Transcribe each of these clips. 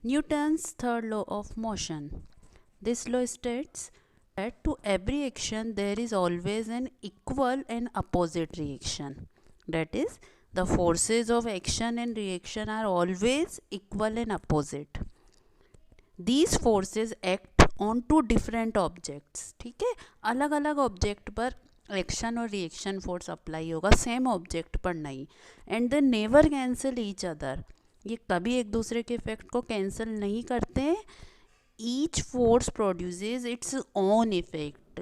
Newton's third law of motion. This law states that to every action there is always an equal and opposite reaction. That is, the forces of action and reaction are always equal and opposite. These forces act on two different objects. ठीक है, अलग अलग object पर action और reaction force apply होगा, same object पर नहीं. And they never cancel each other. ये कभी एक दूसरे के इफेक्ट को कैंसिल नहीं करते. Each force produces its own effect.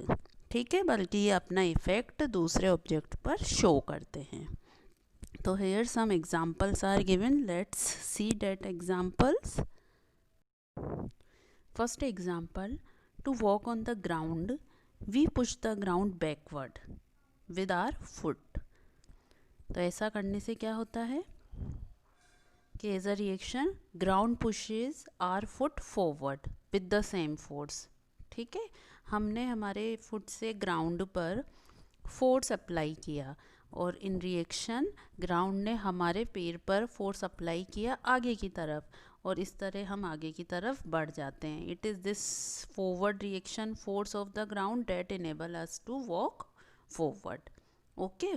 ठीक है, बल्कि ये अपना इफेक्ट दूसरे ऑब्जेक्ट पर शो करते हैं. तो here some examples are given. Let's see that examples. First example, to walk on the ground, we push the ground backward with our foot. तो ऐसा करने से क्या होता है कि as a reaction ground pushes our foot forward with the same force. ठीक है, हमने हमारे फुट से ग्राउंड पर फोर्स अप्लाई किया और इन रिएक्शन ग्राउंड ने हमारे पैर पर फोर्स अप्लाई किया आगे की तरफ, और इस तरह हम आगे की तरफ बढ़ जाते हैं. It is this forward reaction force of the ground that enable us to walk forward. Okay,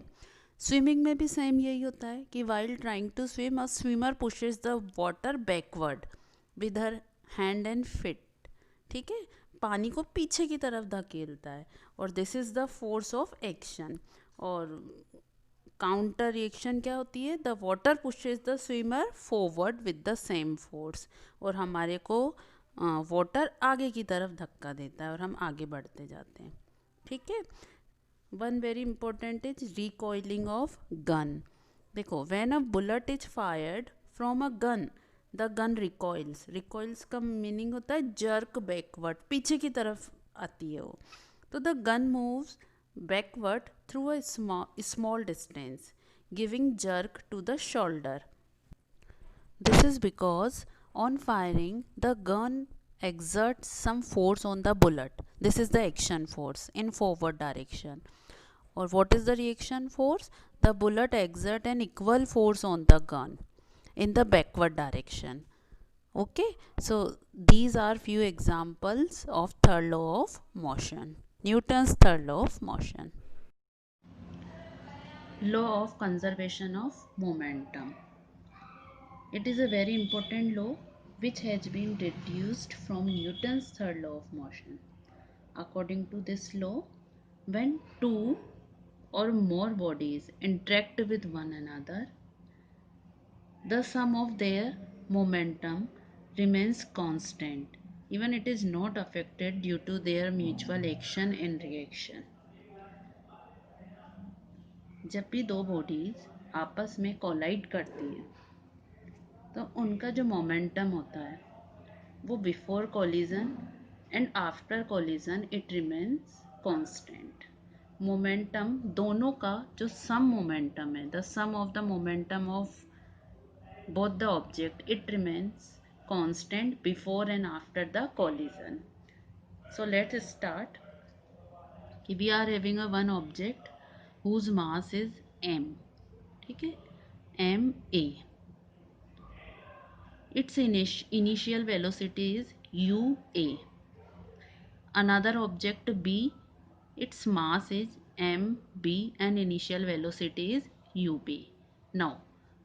swimming में भी सेम यही होता है कि while trying to swim a swimmer pushes the water backward with her hand and feet. ठीक है, पानी को पीछे की तरफ धकेलता है और this is the force of action. और काउंटर रिएक्शन क्या होती है? The water pushes the swimmer forward with the same force. और हमारे को वाटर आगे की तरफ धक्का देता है और हम आगे बढ़ते जाते हैं. ठीक है, one very important is recoiling of gun. देखो, when a bullet is fired from a gun, the gun recoils. Recoils का मीनिंग होता है जर्क बैकवर्ड, पीछे की तरफ आती है वो. तो the gun moves backward through a small distance, giving jerk to the shoulder. This is because on firing, the gun exerts some force on the bullet. This is the action force in forward direction. Or what is the reaction force? The bullet exerts an equal force on the gun in the backward direction. Okay, so these are few examples of third law of motion. Newton's third law of motion. Law of conservation of momentum. It is a very important law which has been deduced from Newton's third law of motion. According to this law, when two or more bodies interact with one another, the sum of their momentum remains constant, even it is not affected due to their mutual action and reaction. जब भी दो bodies आपस में collide करती हैं तो उनका जो मोमेंटम होता है वो before collision and after collision it remains constant. Momentum दोनों का जो सम मोमेंटम है, the sum of the momentum of both the object, it remains constant before and after the collision. So let's start. We are having a one object whose mass is m. ठीक है, m a. Its initial velocity is u a. Another object b, its mass is m b and initial velocity is u b. Now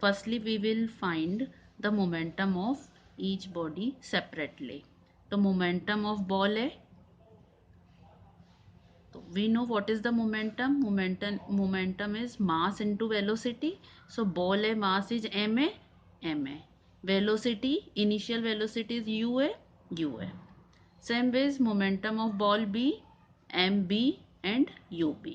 firstly we will find the momentum of each body separately. तो momentum of ball है, तो we know what is the momentum. Momentum is mass into velocity. So ball है, mass is m a. Velocity, initial velocity is u a. Same ways momentum of ball b, mb and ub.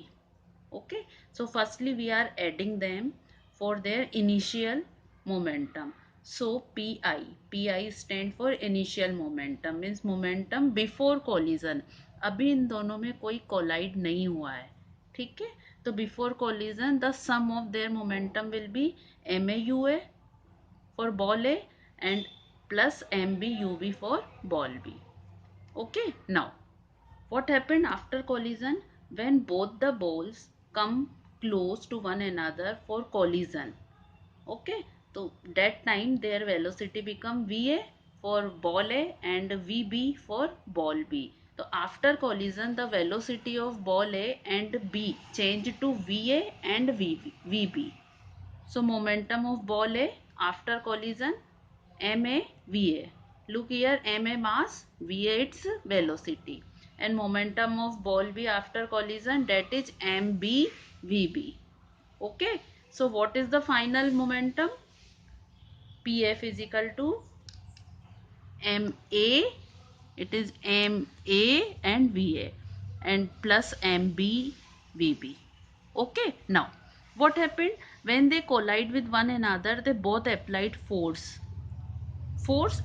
Okay, so firstly we are adding them for their initial momentum. So pi stand for initial momentum, means momentum before collision. अभी इन दोनों में कोई collide नहीं हुआ है. ठीक है, तो before collision the sum of their momentum will be M A U A for ball A and plus mb ub for ball B. Okay, now what happened after collision? When both the balls come close to one another for collision, okay, so that time their velocity become va for ball A and VB for ball B. So after collision, the velocity of ball A and B change to VA and VB. So momentum of ball A after collision, MA VA. Look here, MA mass, VA its velocity, and momentum of ball B after collision, that is MB VB. Okay, so what is the final momentum? PF is equal to MA, it is MA and VA, and plus MB VB. Okay, now what happened when they collide with one another? They both applied force,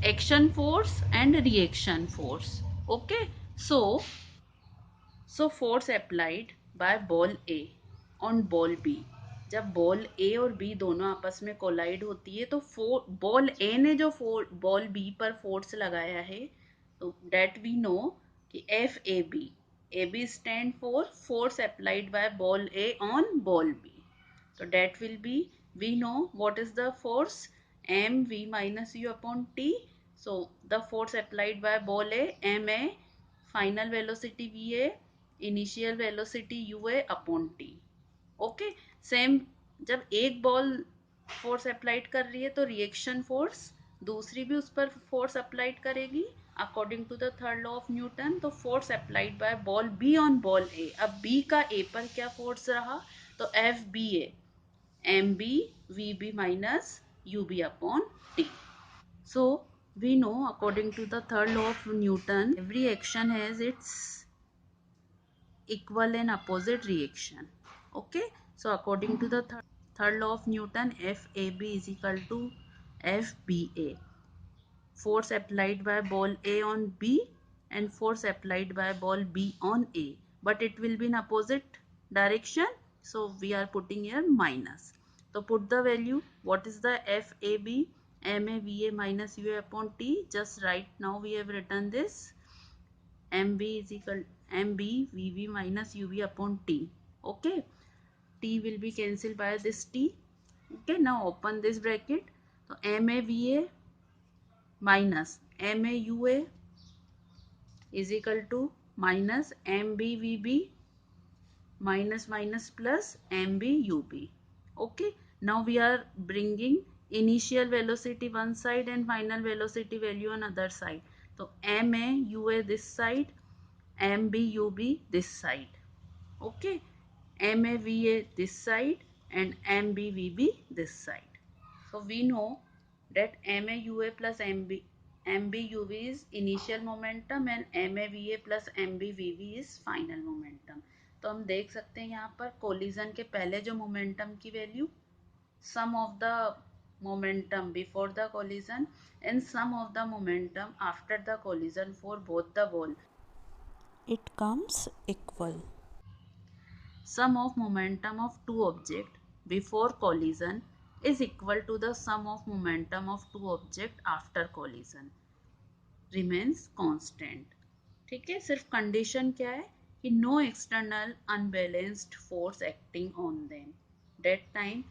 action force and reaction force. Okay, so force applied by ball A on ball B. जब ball ए और B दोनों आपस में collide होती है तो ball ए ने जो बॉल बी पर फोर्स लगाया है, तो डेट वी नो कि F A B stand for force applied by ball A on ball B. So that will be, we know what is the force, mv minus u upon t. So the force applied by ball A, ma, final velocity va, initial velocity ua upon t. Okay, same जब एक ball force applied कर रही है तो reaction force दूसरी भी उस पर फोर्स अप्लाइड करेगी according to the third law of Newton. तो force applied by ball B on ball A. अब बी का ए पर क्या फोर्स रहा? तो F B A M B V B minus U B upon T. So we know according to the third law of Newton, every action has its equal and opposite reaction. Okay, so according to the third law of Newton, FAB is equal to FBA. Force applied by ball A on B and force applied by ball B on A, but it will be in opposite direction, so we are putting here minus. So put the value. What is the FAB? MAVA minus UA upon T. Just right now we have written this. MB is equal MB VB minus UV upon T. Okay, T will be cancelled by this T. Okay, now open this bracket. So MAVA minus MAUA is equal to minus MBVB minus minus plus MBUB. Okay, now we are bringing initial velocity one side and final velocity value on other side. So MAUA this side, MBUB this side. Okay, MAVA this side and MBVB this side. So we know that MAUA plus MBUV is initial momentum and MAVA plus MBVB is final momentum. तो हम देख सकते हैं यहाँ पर collision के पहले जो मोमेंटम की value, sum of the momentum before the collision and sum of the momentum after the collision for both the ball, it comes equal. Sum of momentum of two objects before collision is equal to the sum of momentum of two objects after collision, remains constant. ठीक है, सिर्फ condition क्या है कि no external unbalanced force acting on them. That time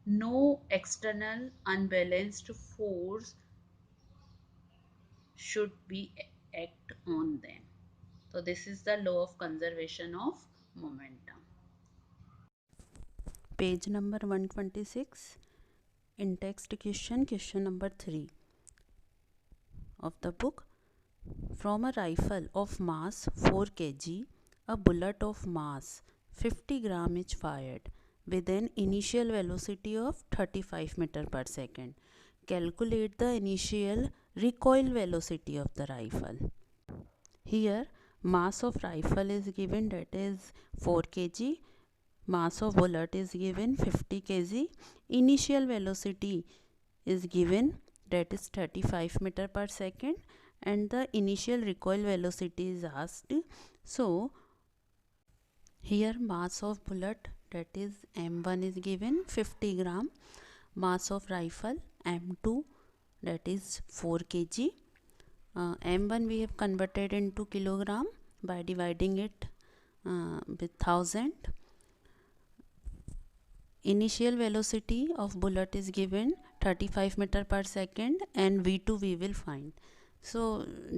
no external unbalanced force should be act on them. So this is the law of conservation of momentum. Page number 126, in text question number 3 of the book. From a rifle of mass 4 kg, a bullet of mass 50 gram is fired with an initial velocity of 35 meter per second. Calculate the initial recoil velocity of the rifle. Here mass of rifle is given, that is 4 kg. Mass of bullet is given 50 kg. Initial velocity is given, that is 35 meter per second, and the initial recoil velocity is asked. So here mass of bullet, that is M1 is given 50 gram. Mass of rifle M2, that is 4 kg. M1 we have converted into kilogram by dividing it with 1000. Initial velocity of bullet is given 35 meter per second and V2 we will find. So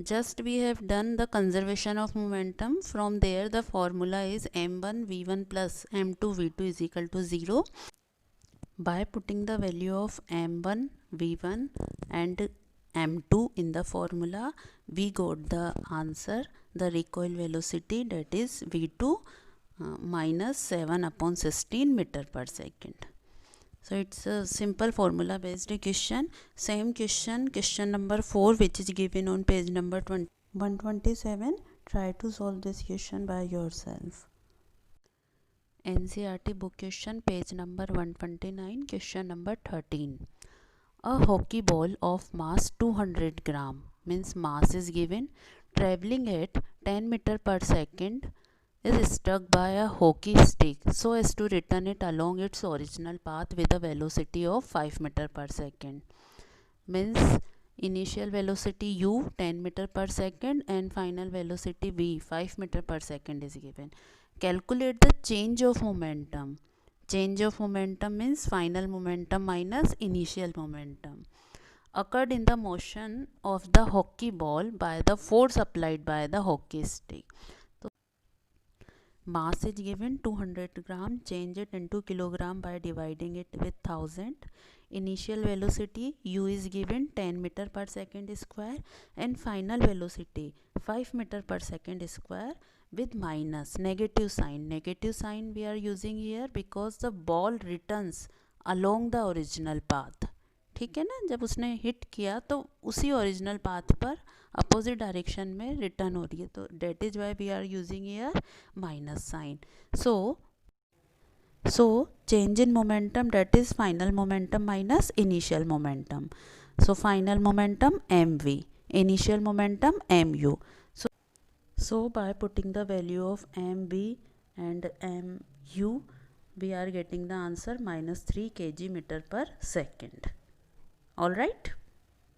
just we have done the conservation of momentum. From there the formula is m1 v1 plus m2 v2 is equal to 0. By putting the value of m1 v1 and m2 in the formula, we got the answer, the recoil velocity, that is v2 minus 7 upon 16 meter per second. So it's a simple formula based question. Same question number 4, which is given on page number 127. Try to solve this question by yourself. NCERT book question, page number 129, question number 13. A hockey ball of mass 200 gram, means mass is given, traveling at 10 meter per second, is struck by a hockey stick so as to return it along its original path with a velocity of 5 meter per second. Means initial velocity u 10 meter per second and final velocity v 5 meter per second is given. Calculate the change of momentum. Change of momentum means final momentum minus initial momentum occurred in the motion of the hockey ball by the force applied by the hockey stick. Mass is given 200 gram, change it into kilogram by dividing it with 1000. Initial velocity u is given 10 meter per second square and final velocity 5 meter per second square with minus negative sign. Negative sign we are using here because the ball returns along the original path. ठीक है ना, जब उसने hit किया तो उसी original path पर opposite direction में रिटर्न हो रही है, तो that is why we are using here minus sign. So change in momentum, that is final momentum minus initial momentum. So final momentum mv, initial momentum mu. So by putting the value of mv and mu, we are getting the answer minus 3 kg meter per second. All right.